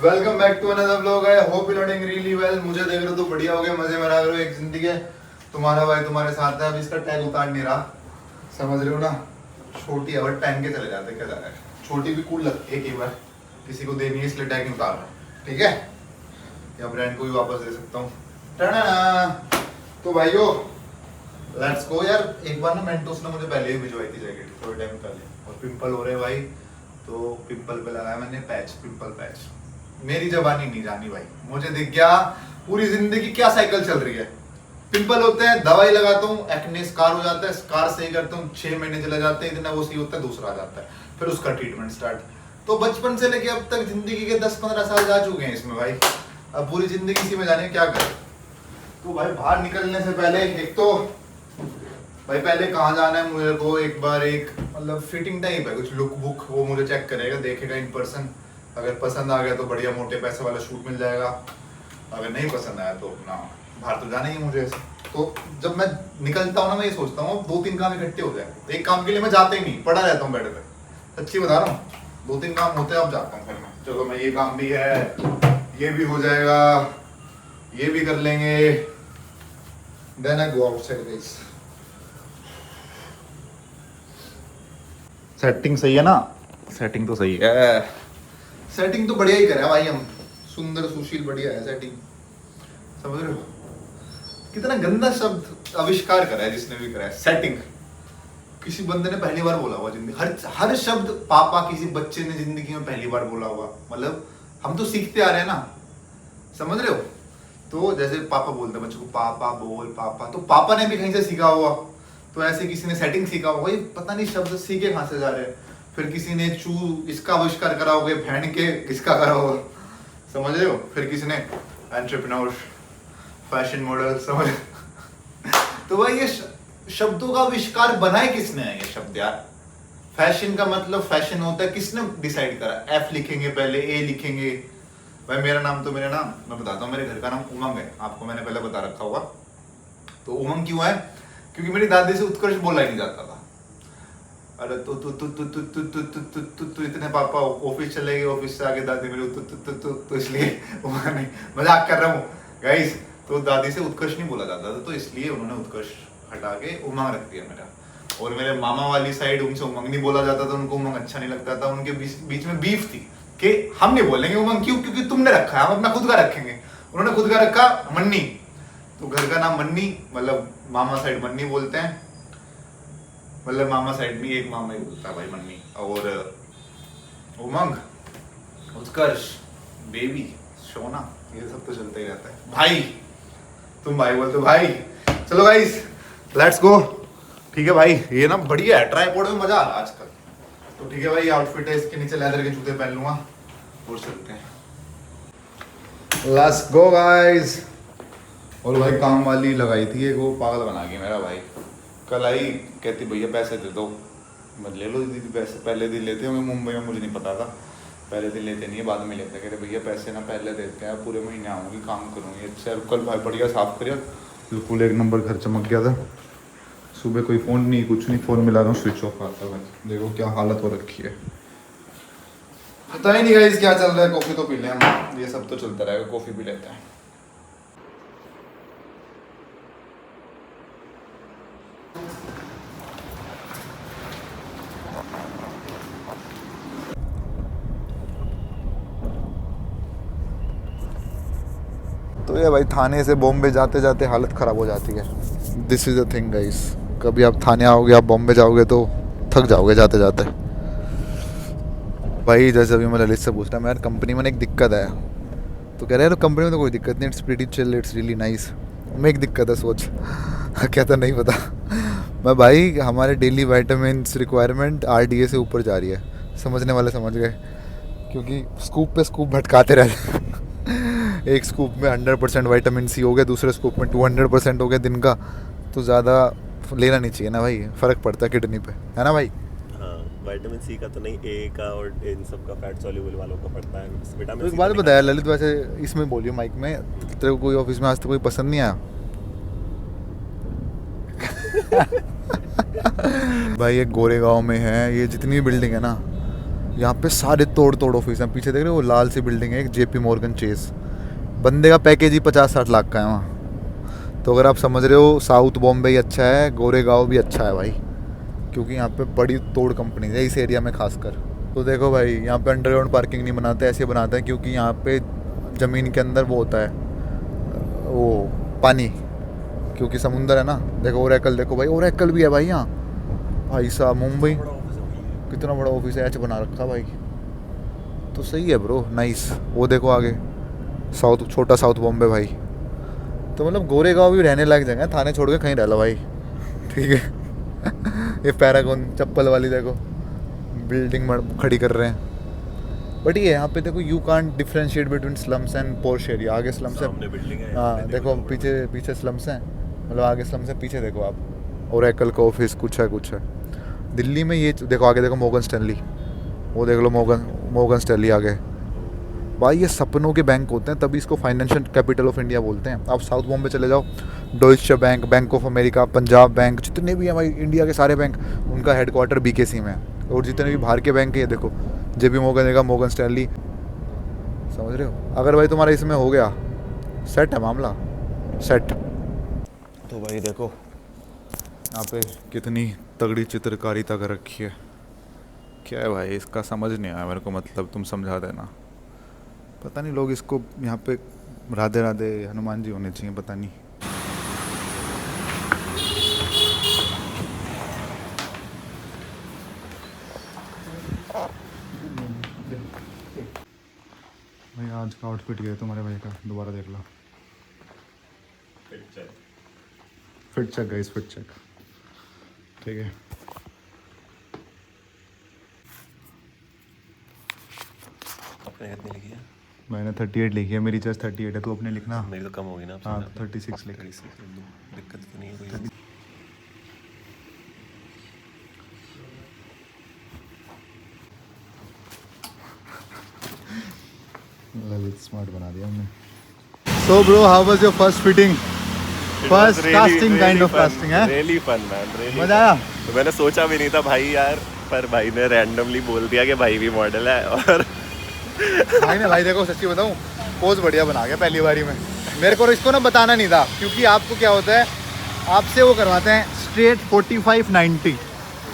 Welcome back to another vlog. I hope you learning really well. मुझे देख रहे हो तो बढ़िया हो गया, मजे में रह रहे हो, एक जिंदगी है। तुम्हारा भाई तुम्हारे साथ है। अब इसका टैग उतार नहीं रहा, समझ रहे हो ना। छोटी है बट पहन के चले जाते, क्या जा रहा है। छोटी भी कूल लगती है कई बार, किसी को देनी है इसलिए टैग नहीं उतार रहा, ठीक है। या ब्रांड को भी वापस दे सकता हूँ। तो भाइयों लेट्स गो यार। एक बार ना मेंटोस ने मुझे पहले ही भिजवाई थी जैकेट, थोड़े टाइम पहले, और पिंपल हो रहे हैं भाई। तो पिंपल पे लगाया मैंने पैच, पिंपल पैच। मेरी जवानी नहीं जानी भाई, मुझे दिख गया पूरी जिंदगी क्या साइकिल चल रही है। पिंपल होते हैं, दवाई लगाता हूँ, एक्ने स्कार हो जाता है, स्कार सही करता हूँ, 6 महीने चले जाते हैं, इतना वो सही होता है, दूसरा आ जाता है, फिर उसका ट्रीटमेंट स्टार्ट। तो बचपन से लेके अब तक जिंदगी के 10-15 साल जा चुके हैं इसमें भाई। अब पूरी जिंदगी इसी में जाने क्या करें। तो भाई बाहर निकलने से पहले एक तो भाई पहले कहाँ जाना है मुझे को, एक बार एक मतलब फिटिंग टाइप है कुछ, लुक बुक, वो मुझे चेक करेगा, देखेगा इन पर्सन। अगर पसंद आ गया तो बढ़िया मोटे पैसे वाला शूट मिल जाएगा, अगर नहीं पसंद आया तो अपना बाहर तो जाना ही है मुझे ऐसे। तो जब मैं निकलता हूँ ना, मैं ये सोचता हूँ 2-3 काम इकट्ठे हो जाए। एक काम के लिए मैं जाता ही नहीं, पड़ा रहता हूँ बेड पे, सच्ची बता रहा हूँ। 2-3 काम होते हैं, अब जाता हूँ फिर मैं, चलो मैं ये काम भी है, ये भी हो जाएगा, ये भी कर लेंगे, then I go outside guys. Setting सही है ना, सेटिंग तो सही है, सेटिंग तो बढ़िया ही करा भाई हम, सुंदर सुशील बढ़िया है सेटिंग, समझ रहे हो। कितना गंदा शब्द आविष्कार करा है जिसने भी करा है, सेटिंग। किसी बंदे ने पहली बार बोला हुआ जिंदगी, हर शब्द पापा किसी बच्चे ने जिंदगी में पहली बार बोला हुआ, मतलब हम तो सीखते आ रहे हैं ना, समझ रहे हो। तो जैसे पापा बोलते हैं बच्चों को, पापा बोल पापा, तो पापा ने भी कहीं से सीखा हुआ, तो ऐसे किसी ने सेटिंग सीखा होगा, ये पता नहीं शब्द सीखे कहाँ से जा रहे हैं। फिर किसी ने चू इसका आविष्कार करा होगा, फैन के इसका करा होगा, समझ रहे हो। फिर किसी ने एंटरप्रेन्योर, फैशन मॉडल, समझ तो भाई ये शब्दों का आविष्कार बनाए किसने है ये शब्द यार। फैशन का मतलब फैशन होता है, किसने डिसाइड करा। एफ लिखेंगे पहले, ए लिखेंगे। भाई मेरा नाम तो मैं बताता हूँ, मेरे घर का नाम उमंग है, आपको मैंने पहले बता रखा होगा। तो उमंग क्यों है, क्योंकि मेरी दादी से उत्कर्ष बोला ही नहीं जाता था। अरे तो इतने पापा ऑफिस चले गए, ऑफिस से आगे दादी मेरी तो इसलिए उन्होंने, मजाक कर रहा हूँ गाइस, तो दादी से उत्कर्ष नहीं बोला जाता था, तो इसलिए उन्होंने उत्कर्ष हटा के उमंग रख दिया मेरा। और मेरे मामा वाली साइड उनसे उमंग नहीं बोला जाता था, उनको उमंग अच्छा नहीं लगता था, उनके बीच में बीफ थी कि हम नहीं बोलेंगे उमंग, क्यों, क्योंकि तुमने रखा है, हम अपना खुद का रखेंगे। उन्होंने खुद का रखा मन्नी, तो घर का नाम मन्नी, मतलब मामा साइड मन्नी बोलते हैं, मतलब मामा साइड में एक मामा ही बोलता है भाई मन्नी। और उमंग, उत्कर्ष, बेबी, सोना, ये सब तो चलता ही रहता है। भाई तुम भाई बोलते हो भाई। चलो गाइस लेट्स गो, ठीक है भाई। ये ना बढ़िया है, ट्राइपॉड में मजा आ रहा है आजकल। तो ठीक है भाई, आउटफिट है, इसके नीचे लेदर के जूते पहन लूंगा और चलते हैं। Let's go guys. और भाई काम वाली लगाई थी एक, वो पागल बना गई मेरा भाई। कल आई, कहती भैया पैसे दे दो। मैं ले लो दीदी पैसे, पहले दिन लेते होंगे मुंबई में, मुझे नहीं पता था। पहले दिन लेते नहीं है, बाद में लेते। कह रहे भैया पैसे ना पहले देते हैं, पूरे महीने आऊँगी, काम करूँगी। अच्छा कल भाई बढ़िया साफ करिए, बिल्कुल एक नंबर घर चमक गया था। सुबह कोई फ़ोन नहीं, कुछ नहीं, फ़ोन मिला रहा हूँ स्विच ऑफ आता है। देखो क्या हालत हो रखी है, पता ही नहीं गाइस क्या चल रहा है। कॉफ़ी तो पी लें हम, ये सब तो चलता रहेगा, कॉफ़ी पी लेते हैं। तो ये भाई थाने से बॉम्बे जाते जाते हालत ख़राब हो जाती है। This is a thing guys, कभी आप थाने आओगे, आप बॉम्बे जाओगे तो थक जाओगे जाते जाते भाई। जैसे अभी मैं ललित से पूछ रहा, मैं यार कंपनी में एक दिक्कत है, तो कह रहे हैं कंपनी में तो कोई दिक्कत नहीं, it's pretty chill, it's really nice. मैं एक दिक्कत है सोच कहता नहीं पता मैं भाई हमारे डेली वाइटामिन्स रिक्वायरमेंट RDA से ऊपर जा रही है, समझने वाले समझ गए, क्योंकि स्कूप पे स्कूप भटकाते रहते एक स्कूप में 100% विटामिन C हो गया, दूसरे स्कूप में 200% हो गया दिन का, तो ज़्यादा लेना नहीं चाहिए ना भाई, फ़र्क पड़ता है किडनी पे, है ना भाई। हाँ, विटामिन C का तो नहीं, A का और इन सब का फैट सॉल्युबल वालों का पड़ता है विटामिन तो एक C बात तो बताया ललित, वैसे इसमें बोलियो माइक में, तेरे को कोई ऑफिस में आज तक कोई पसंद नहीं आया भाई ये गोरेगांव में है, ये जितनी भी बिल्डिंग है ना, यहाँ पे सारे तोड़ तोड़ ऑफिस हैं। पीछे देख रहे हो वो लाल सी बिल्डिंग है एक, JP Morgan Chase। बंदे का पैकेज ही 50-60 लाख का है वहाँ। तो अगर आप समझ रहे हो साउथ बॉम्बे ही अच्छा है, गोरेगांव भी अच्छा है भाई, क्योंकि यहाँ पे बड़ी तोड़ कंपनी है इस एरिया में खासकर। तो देखो भाई यहाँ पे अंडरग्राउंड पार्किंग नहीं बनाते, ऐसे बनाते हैं क्योंकि यहाँ पे ज़मीन के अंदर वो होता है वो पानी, क्योंकि समुंदर है ना। देखो ओरेकल, देखो भाई ओरेकल भी है भाई यहाँ। भाई साहब मुंबई कितना बड़ा ऑफिस है, एच बना रखा भाई। तो सही है ब्रो, नाइस। वो देखो आगे साउथ, छोटा साउथ बॉम्बे भाई। तो मतलब गोरेगांव भी रहने लायक जगह है, थाने छोड़ के कहीं रह लो भाई, ठीक है। ये पैरागॉन चप्पल वाली देखो बिल्डिंग खड़ी कर रहे हैं। बट ये यहाँ पे देखो you can't differentiate between slums and Porsche area. आगे स्लम्स है, हाँ देखो पीछे पीछे स्लम्स हैं, मतलब आगे स्लम्स है, पीछे देखो आप ओरेकल का ऑफिस कुछ है। दिल्ली में ये देखो आगे देखो मोर्गन स्टैनली, वो देख लो मोर्गन स्टैनली आगे। भाई ये सपनों के बैंक होते हैं, तभी इसको फाइनेंशियल कैपिटल ऑफ इंडिया बोलते हैं। आप साउथ बॉम्बे चले जाओ, डॉइचे bank, bank of America, Punjab bank, जितने भी हैं भाई इंडिया के सारे बैंक, उनका हेडक्वार्टर BKC में है। और जितने भी बाहर के बैंक है देखो JP Morgan का, मोर्गन स्टैनली, समझ रहे हो। अगर भाई तुम्हारा इसमें हो गया, सेट है मामला, सेट। तो भाई देखो यहाँ पे कितनी तगड़ी चित्रकारिता कर रखी है। क्या है भाई इसका समझ नहीं आया मेरे को, मतलब तुम समझा देना। पता नहीं लोग इसको यहाँ पे राधे राधे हनुमान जी होने चाहिए, पता नहीं। भाई आज का आउटफिट गया तुम्हारे भाई का, दोबारा देख लो। Fit check guys, fit check, ठीक है। आपने कितनी लिखी है? मैंने 38 लिखी है, मेरी चेस्ट 38 है, तू अपने लिखना। मेरी तो कम होगी ना। हाँ 36 लिख। दिक्कत तो नहीं है कोई। ललित स्मार्ट बना दिया हमने। So bro, how was your first fitting? First casting kind of casting है? Really fun man, really मजा आया? तो मैंने सोचा भी नहीं था भाई यार, पर भाई ने रैंडमली बोल दिया कि भाई भी मॉडल है। और भाई ने, भाई देखो सच्ची बताऊं, पोज बढ़िया बना गया पहली बारी में। मेरे को इसको ना बताना नहीं था, क्योंकि आपको क्या होता है, आपसे वो करवाते हैं स्ट्रेट 45-90।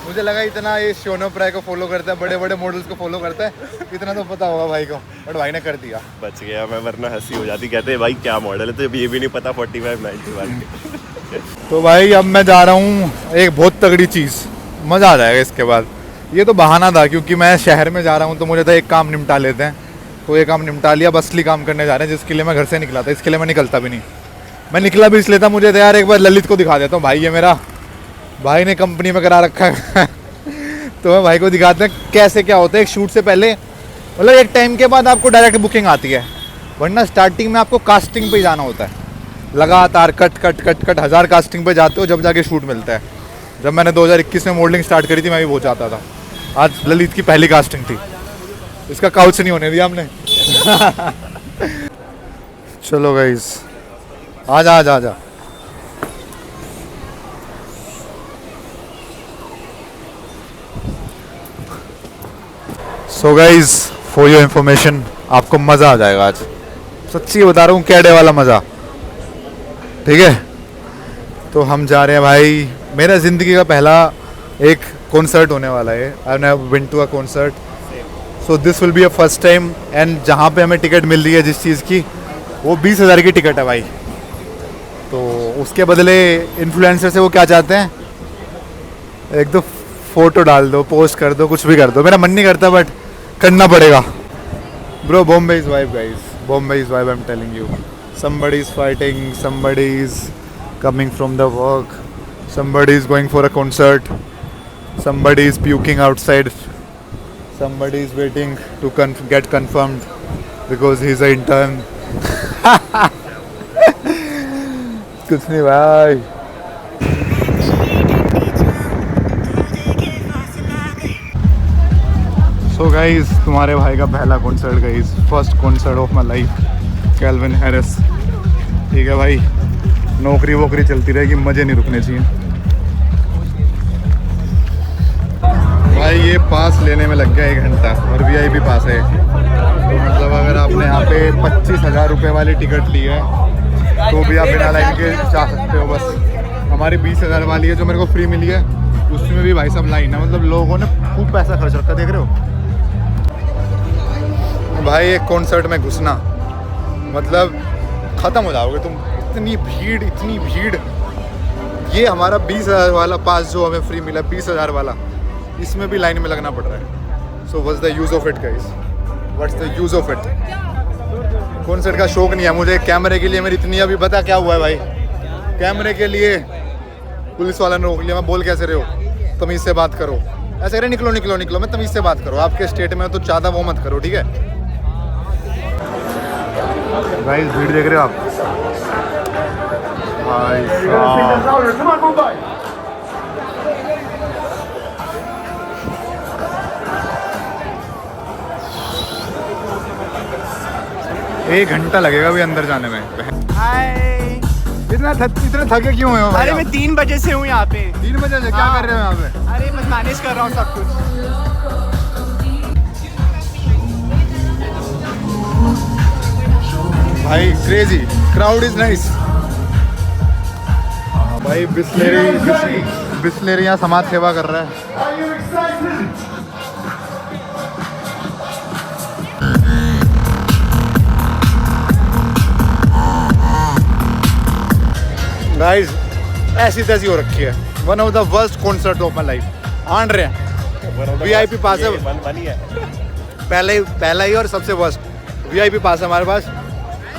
मुझे लगा इतना ये शोनो प्राय को फॉलो करता है, बड़े बड़े मॉडल्स को फॉलो करता है, इतना तो पता होगा भाई को, बट भाई ने कर दिया। बच गया मैं, वरना हंसी हो जाती। कहते हैं भाई क्या मॉडल है, तो ये भी नहीं पता 45-90 वाले। तो भाई अब मैं जा रहा हूँ एक बहुत तगड़ी चीज़, मज़ा आ जाएगा इसके बाद। ये तो बहाना था, क्योंकि मैं शहर में जा रहा हूँ तो मुझे था एक काम निपटा लेते हैं, तो ये काम निपटा लिया। बस असली काम करने जा रहे हैं, जिसके लिए मैं घर से निकला था। इसके लिए मैं निकलता भी नहीं, मैं निकला भी इसलिए था, मुझे तो यार एक बार ललित को दिखा देता हूँ। भाई ये मेरा भाई ने कंपनी में करा रखा है तो मैं भाई को दिखाते हैं कैसे क्या होता है एक शूट से पहले। मतलब एक टाइम के बाद आपको डायरेक्ट बुकिंग आती है, वरना स्टार्टिंग में आपको कास्टिंग पे जाना होता है, लगातार cut cut cut cut 1000 casting पे जाते हो, जब जाके शूट मिलता है। जब मैंने 2021 में मॉडलिंग स्टार्ट करी थी, मैं भी बहुत जाता था। आज ललित की पहली कास्टिंग थी, इसका काउच नहीं होने दिया हमने। चलो गाइस, आजा आजा आजा। So guys for your information, आपको मज़ा आ जाएगा आज, सच्ची बता रहा हूँ, कैडे वाला मज़ा, ठीक है। तो हम जा रहे हैं भाई, मेरा ज़िंदगी का पहला एक कॉन्सर्ट होने वाला है। I have been to a concert, so this will be a first time. And जहाँ पे हमें टिकट मिल रही है जिस चीज़ की, वो 20,000 की टिकट है भाई। तो उसके बदले इन्फ्लुएंसर से वो क्या चाहते हैं, एक दो फोटो डाल दो, पोस्ट कर दो, कुछ भी कर दो। मेरा मन नहीं करता, बट करना पड़ेगा। Bro Bombay is vibe guys, Bombay is vibe, I am telling you. somebody is fighting, somebody is coming from the work, somebody is going for a concert, somebody is puking outside, somebody is waiting to get confirmed because he's an intern. कुछ नहीं भाई। So guys, तुम्हारे भाई का पहला concert guys, first concert of my life, Calvin Harris. ठीक है भाई, नौकरी वोकरी चलती रहेगी, मज़े नहीं रुकने चाहिए। भाई ये पास लेने में लग गया 1 घंटा और वीआईपी पास है। तो मतलब अगर आपने यहाँ पे 25,000 रुपये वाली टिकट ली है तो भी आप बिना लाइन के जा सकते हो। बस हमारी 20,000 वाली है जो मेरे को फ्री मिली है, उसमें भी भाई साहब लाइन है। मतलब लोगों ने खूब पैसा खर्च रखा, देख रहे हो भाई। एक कॉन्सर्ट में घुसना मतलब ख़त्म हो जाओगे तुम, इतनी भीड़ इतनी भीड़। ये हमारा 20,000 वाला पास जो हमें फ्री मिला, 20,000 वाला, इसमें भी लाइन में लगना पड़ रहा है। So what's the use of it guys, what's the use of it. Concert का शौक नहीं है मुझे, कैमरे के लिए मेरी इतनी, अभी पता क्या हुआ है भाई, कैमरे के लिए पुलिस वाला ने रोक लिया। मैं बोल कैसे रहे हो, तमीज़ से बात करो, ऐसे करें निकलो निकलो निकलो, मैं तमीज़ से बात करो। आपके स्टेट में तो ज़्यादा वो मत करो, ठीक है भाई। भीड़ देख रहे हो आप भाई साहब। एक घंटा लगेगा अभी अंदर जाने में। हाय। इतना थके क्यों हो? अरे मैं 3 बजे से हूँ यहाँ पे। 3 बजे से क्या कर रहे हो यहाँ पे? अरे मैं मैनेज कर रहा हूँ सब कुछ। भाई क्रेजी क्राउड इज नाइस। भाई बिस्लेरी यहाँ समाज सेवा कर रहा है। गाइस ऐसी तैसी हो रखी है। One of the worst concert of my life. आन रहे हैं वीआईपी पास है, पहला ही और सबसे वर्स्ट वीआईपी पास है हमारे पास।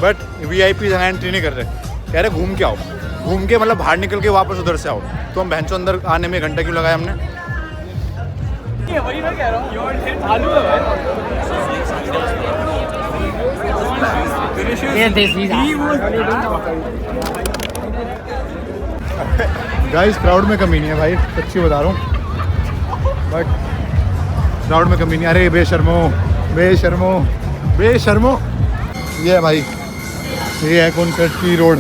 बट वीआईपी एंट्री नहीं कर रहे, कह रहे घूम के आओ, घूम के मतलब बाहर निकल के वापस उधर से आओ। तो हम भैंसों अंदर आने में 1 घंटा क्यों लगाया हमने? वही मैं कह रहा हूँ, आलू गाइस क्राउड में कमी नहीं है भाई, सच्ची बता रहा हूँ। बट क्राउड में कमी नहीं। अरे बेशर्मो बेशर्मो बेशर्मो। ये है भाई, ये है कॉन्सर्ट की रोड।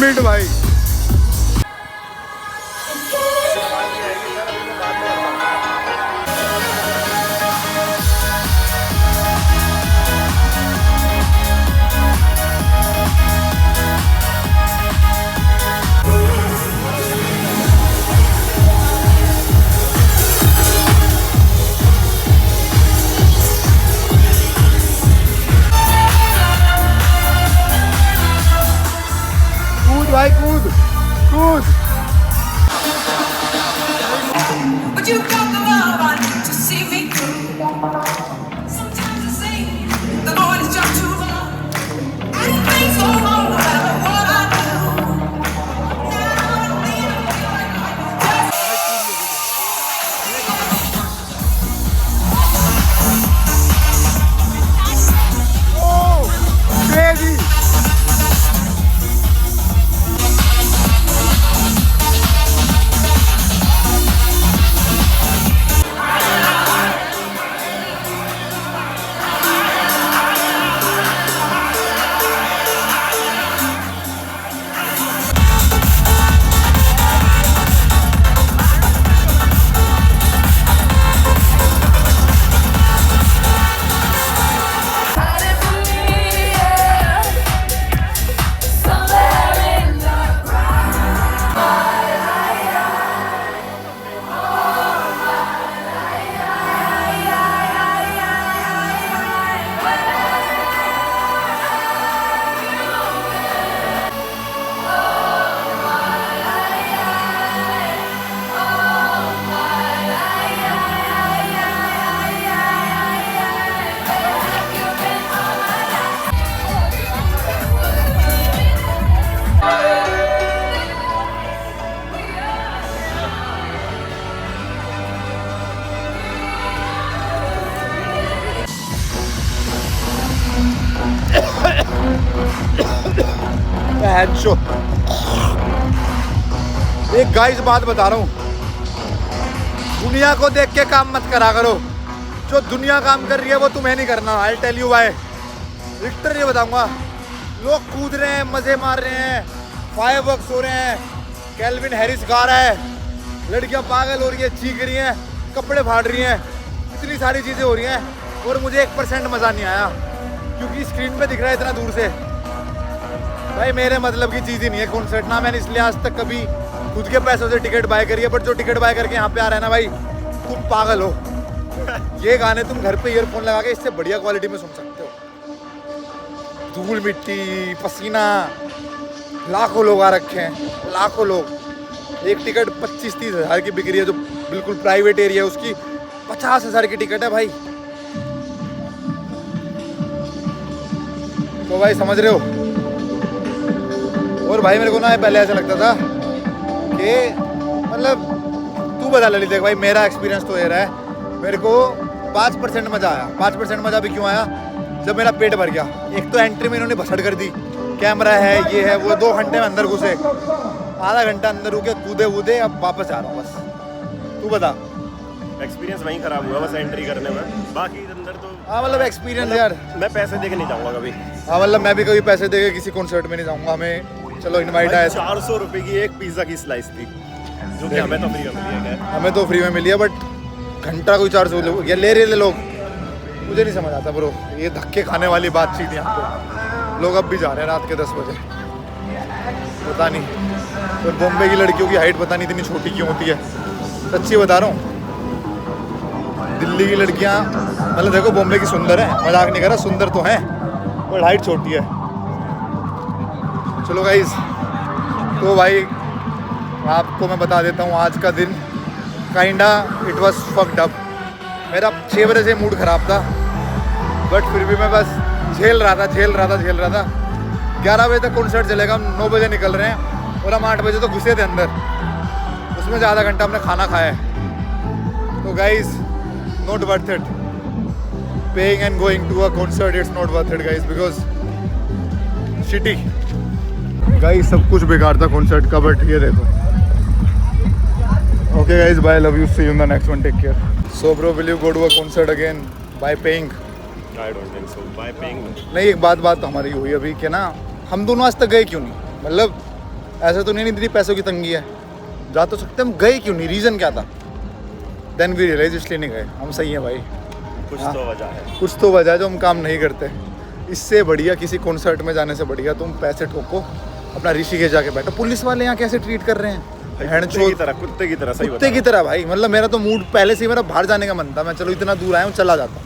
मिड भाई। भाई कूद कूद। But you got the love I need to see me through. Sometimes I sing, the void is just too long. And things go wrong no matter what I do. Now and then I feel like I'm just crazy. हैंशो। एक guys बात बता रहा हूँ, दुनिया को देख के काम मत करा करो। जो दुनिया काम कर रही है वो तुम्हें नहीं करना। I tell you why. Literally ये बताऊंगा, लोग कूद रहे हैं, मजे मार रहे हैं, फायरवर्क्स हो रहे हैं, कैल्विन हैरिस गा रहा है, लड़कियां पागल हो रही है, चीख रही हैं, कपड़े फाड़ रही हैं, इतनी सारी चीज़ें हो रही हैं, और मुझे 1% मज़ा नहीं आया क्योंकि स्क्रीन पे दिख रहा है इतना दूर से। भाई मेरे मतलब की चीज़ ही नहीं है कॉन्सर्ट ना। मैंने इसलिए आज तक कभी खुद के पैसों से टिकट बाय करी है, बट जो टिकट बाय करके यहाँ पे आ रहा है ना भाई, तुम पागल हो। ये गाने तुम घर पे ईयरफोन लगा के इससे बढ़िया क्वालिटी में सुन सकते हो। धूल मिट्टी पसीना, लाखों लोग आ रखे हैं, लाखों लोग। एक टिकट 25-30 हज़ार की बिक रही है, जो बिल्कुल प्राइवेट एरिया है, उसकी 50 हज़ार की टिकट है भाई। तो भाई समझ रहे हो। और भाई मेरे को ना पहले ऐसा लगता था कि मतलब तू बता ले देख भाई, मेरा एक्सपीरियंस तो ये रहा है, मेरे को 5% मज़ा आया। 5% मज़ा भी क्यों आया, जब मेरा पेट भर गया। एक तो एंट्री में इन्होंने भसड़ कर दी, कैमरा है, ये है, वो 2 घंटे में अंदर घुसे, आधा घंटा अंदर रुके, कूदे वूदे, अब वापस आ रहा हूँ बस। तू बता। एक्सपीरियंस वहीं खराब हुआ बस एंट्री करने में, बाकी अंदर तो हाँ मतलब एक्सपीरियंस यार। मैं पैसे दे के नहीं जाऊँगा कभी। हाँ मतलब मैं भी कभी पैसे दे के किसी कॉन्सर्ट में नहीं जाऊँगा। हमें चलो इनवाइट आया, 400 रुपये की एक पिज़्ज़ा की स्लाइस थी, जो कि हमें तो फ्री में मिली है। हमें तो फ्री में मिली है, बट घंटा कोई 400 या ले रहे थे लोग, मुझे नहीं समझ आता ब्रो। ये धक्के खाने वाली बातचीत यहाँ पे। लोग अब भी जा रहे हैं रात के 10 बजे, पता नहीं। और बॉम्बे की लड़कियों की हाइट पता नहीं इतनी छोटी क्यों होती है, सच्ची बता रहा हूँ। दिल्ली की लड़कियाँ मतलब देखो बॉम्बे की सुंदर है, मजाक नहीं कर रहा, सुंदर तो हैं, और हाइट छोटी है। चलो गाइस, तो भाई आपको मैं बता देता हूँ आज का दिन kinda it was fucked up. मेरा 6 बजे से मूड ख़राब था, बट फिर भी मैं बस झेल रहा था। 11 बजे तक कॉन्सर्ट चलेगा, हम 9 बजे निकल रहे हैं और हम 8 बजे तो घुसे थे अंदर। उसमें से आधा घंटा हमने खाना खाया है। तो guys not worth it paying and going to a concert, it's not worth it guys, because shitty. Guys सब कुछ बेकार था कॉन्सर्ट का, बट ये देखो। Okay guys, bye, love you, see you in the next one, take care. So bro, will you go to a concert again by paying? I don't think so. By paying. नहीं, एक बात हमारी हुई अभी कि ना, हम दोनों आज तक गए क्यों नहीं। मतलब ऐसा तो नहीं इतनी पैसों की तंगी है, जा तो सकते, हम गए क्यों नहीं, रीज़न क्या था। देन वी रियलाइज इसलिए नहीं गए। हम सही हैं भाई, कुछ तो वजह है, कुछ तो वजह है जो हम काम नहीं करते। इससे बढ़िया किसी कॉन्सर्ट में जाने से बढ़िया तुम पैसे ठोको, अपना ऋषिकेश जाके बैठो। पुलिस वाले यहाँ कैसे ट्रीट कर रहे हैं, कुत्ते की तरह, कुत्ते की तरह। सही कुत्ते की तरह भाई। मतलब मेरा तो मूड पहले से ही, मेरा बाहर जाने का मन था। मैं चलो इतना दूर आया हूँ, चला जाता,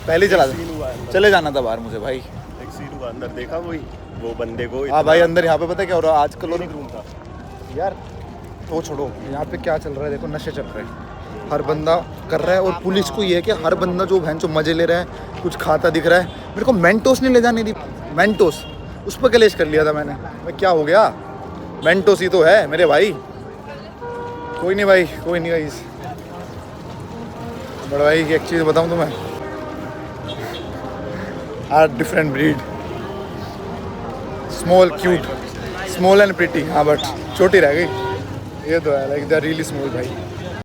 पहले ही चला जाता, चले जाना था बाहर मुझे भाई। एक सीन हुआ अंदर, देखा वो बंदे को। हाँ भाई, अंदर यहाँ पे पता है क्या हो रहा है आजकल, और रूम था यार तो छोड़ो, यहाँ पे क्या चल रहा है देखो, नशे चल रहे हैं, हर बंदा कर रहा है। और पुलिस को ये है कि हर बंदा जो भैंस मजे ले रहा है, कुछ खाता दिख रहा है। मेरे को मेंटोस नहीं ले जाने दी, मेंटोस, उस पर कलेश कर लिया था मैंने। मैं क्या हो गया, मेंटोस ही तो है मेरे भाई। कोई नहीं भाई, कोई नहीं गाइस। बड़ा भाई की एक चीज़ बताऊँ तुम्हें, are different breed, small cute, small and pretty. हाँ बट छोटी रह गई, ये तो है, like they are really small भाई।